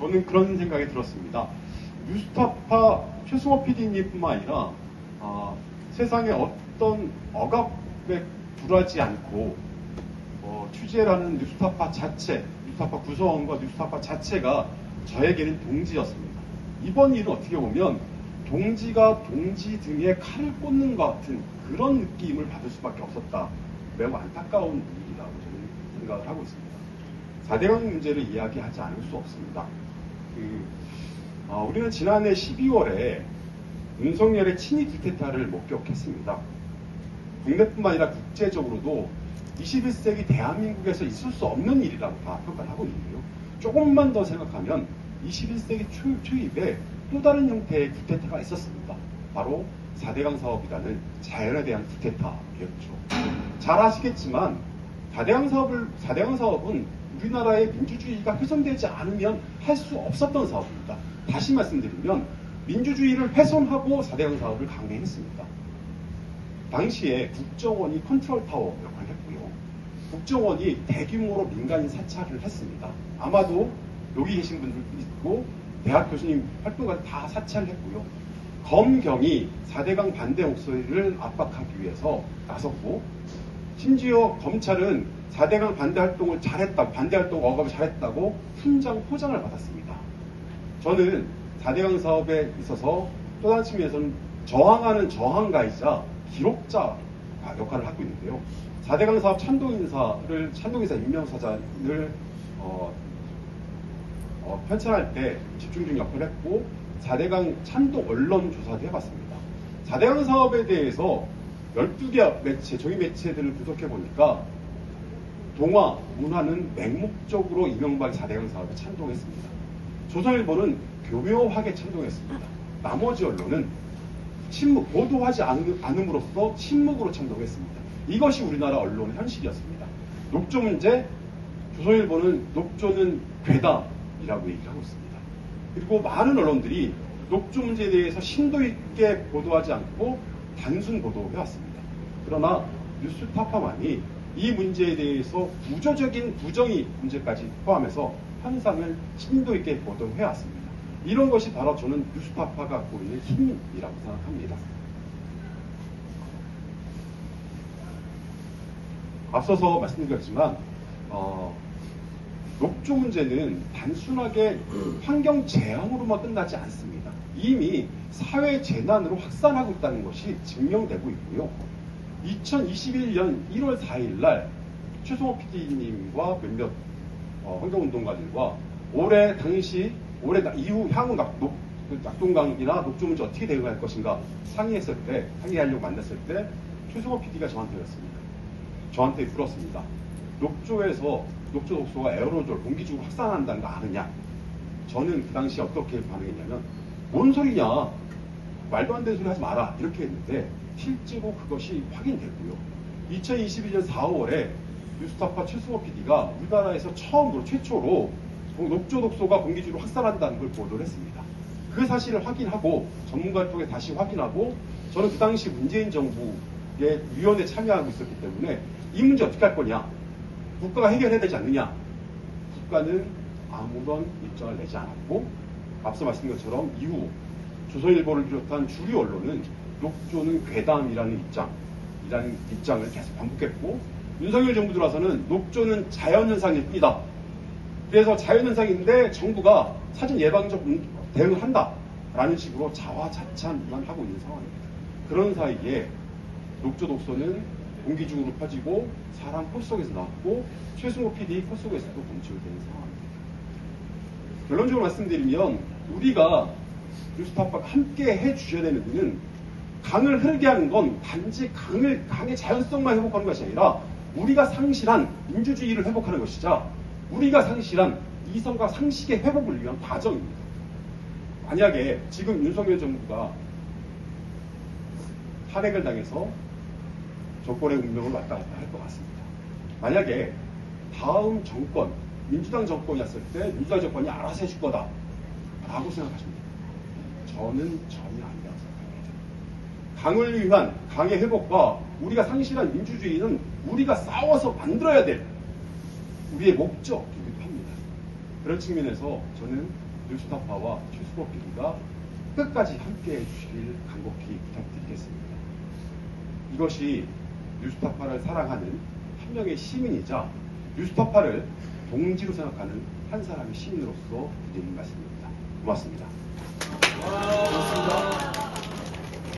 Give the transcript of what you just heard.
저는 그런 생각이 들었습니다. 뉴스타파 최승호 PD님뿐만 아니라 세상에 어떤 억압에 굴하지 않고 취재를 하는 뉴스타파 자체, 뉴스타파 구성원과 뉴스타파 자체가 저에게는 동지였습니다. 이번 일은 어떻게 보면 동지가 동지 등에 칼을 꽂는 것 같은 그런 느낌을 받을 수밖에 없었다. 매우 안타까운 일이라고 저는 생각을 하고 있습니다. 4대강 문제를 이야기하지 않을 수 없습니다. 우리는 지난해 12월에 윤석열의 친위 딜테타를 목격했습니다. 국내뿐만 아니라 국제적으로도 21세기 대한민국에서 있을 수 없는 일이라고 다 평가를 하고 있는데요. 조금만 더 생각하면 21세기 초입에 또 다른 형태의 쿠데타가 있었습니다. 바로 4대강 사업이라는 자연에 대한 쿠데타였죠. 잘 아시겠지만 4대강 사업은 우리나라의 민주주의가 훼손되지 않으면 할 수 없었던 사업입니다. 다시 말씀드리면 민주주의를 훼손하고 4대강 사업을 강행했습니다. 당시에 국정원이 컨트롤 타워 역할을 했고요. 국정원이 대규모로 민간인 사찰을 했습니다. 아마도 여기 계신 분들도 있고 대학 교수님 활동가들 다 사찰을 했고요. 검경이 4대강 반대 목소리를 압박하기 위해서 나섰고, 심지어 검찰은 4대강 반대 활동을 잘했다고, 반대 활동 억압을 잘했다고 훈장 포장을 받았습니다. 저는 4대강 사업에 있어서 또 다른 측면에서는 저항하는 저항가이자 기록자 역할을 하고 있는데요. 4대강 사업 찬동인사 임명사장을 편찬할 때 집중적 역할을 했고, 4대강 찬동 언론 조사도 해봤습니다. 4대강 사업에 대해서 12개 매체, 종이 매체들을 분석해 보니까 동아, 문화는 맹목적으로 이명박의 4대강 사업에 찬동했습니다. 조선일보는 교묘하게 찬동했습니다. 나머지 언론은 침묵, 보도하지 않음으로써 침묵으로 찬동했습니다. 이것이 우리나라 언론의 현실이었습니다. 녹조 문제, 조선일보는 녹조는 괴담이라고 얘기를 하고 있습니다. 그리고 많은 언론들이 녹조 문제에 대해서 심도 있게 보도하지 않고 단순 보도해왔습니다. 그러나 뉴스타파만이 이 문제에 대해서 구조적인 부정의 문제까지 포함해서 현상을 심도 있게 보도해왔습니다. 이런 것이 바로 저는 뉴스타파가 갖고 있는 힘이라고 생각합니다. 앞서서 말씀드렸지만 녹조 문제는 단순하게 환경 재앙으로만 끝나지 않습니다. 이미 사회 재난으로 확산하고 있다는 것이 증명되고 있고요. 2021년 1월 4일 날 최승호 PD님과 몇몇 환경운동가들과 올해 이후 향후 낙동강이나 녹조 문제 어떻게 대응할 것인가 상의하려고 만났을 때 최승호 PD가 저한테 그랬습니다. 저한테 물었습니다. 녹조 독소가 에어로졸, 공기중으로 확산한다는 거 아느냐? 저는 그 당시에 어떻게 반응했냐면, 뭔 소리냐? 말도 안 되는 소리 하지 마라. 이렇게 했는데, 실제로 그것이 확인됐고요. 2021년 4월에 뉴스타파 최승호 PD가 우리나라에서 최초로 녹조 독소가 공기중으로 확산한다는 걸 보도를 했습니다. 그 사실을 확인하고, 전문가를 통해 다시 확인하고, 저는 그 당시 문재인 정부의 위원회에 참여하고 있었기 때문에 이 문제 어떻게 할 거냐? 국가가 해결해야 되지 않느냐? 국가는 아무런 입장을 내지 않았고, 앞서 말씀드린 것처럼 이후 조선일보를 비롯한 주류 언론은 녹조는 괴담이라는 입장을 계속 반복했고, 윤석열 정부 들어와서는 녹조는 자연현상일 뿐이다. 그래서 자연현상인데 정부가 사전 예방적 대응을 한다라는 식으로 자화자찬만 하고 있는 상황입니다. 그런 사이에 녹조 독소는 공기중으로 퍼지고 사람 코 속에서 나왔고 최승호 PD 코 속에서도 검출되는 상황입니다. 결론적으로 말씀드리면 우리가 뉴스타파가 함께 해주셔야 되는 일은 강을 흐르게 하는 건 단지 강의 자연성만 회복하는 것이 아니라 우리가 상실한 민주주의를 회복하는 것이자 우리가 상실한 이성과 상식의 회복을 위한 과정입니다. 만약에 지금 윤석열 정부가 탄핵을 당해서 정권의 운명을 왔다 갔다 할 것 같습니다. 만약에 다음 정권, 민주당 정권이었을 때 민주당 정권이 알아서 해줄 거다 라고 생각하십니까? 저는 전혀 아니라고 생각합니다. 강을 위한 강의 회복과 우리가 상실한 민주주의는 우리가 싸워서 만들어야 될 우리의 목적이기도 합니다. 그런 측면에서 저는 뉴스타파와 최수범 PD가 끝까지 함께 해주시길 간곡히 부탁드리겠습니다. 이것이 뉴스타파를 사랑하는 한 명의 시민이자 뉴스타파를 동지로 생각하는 한 사람의 시민으로서 드리는 말씀입니다. 고맙습니다. 고맙습니다.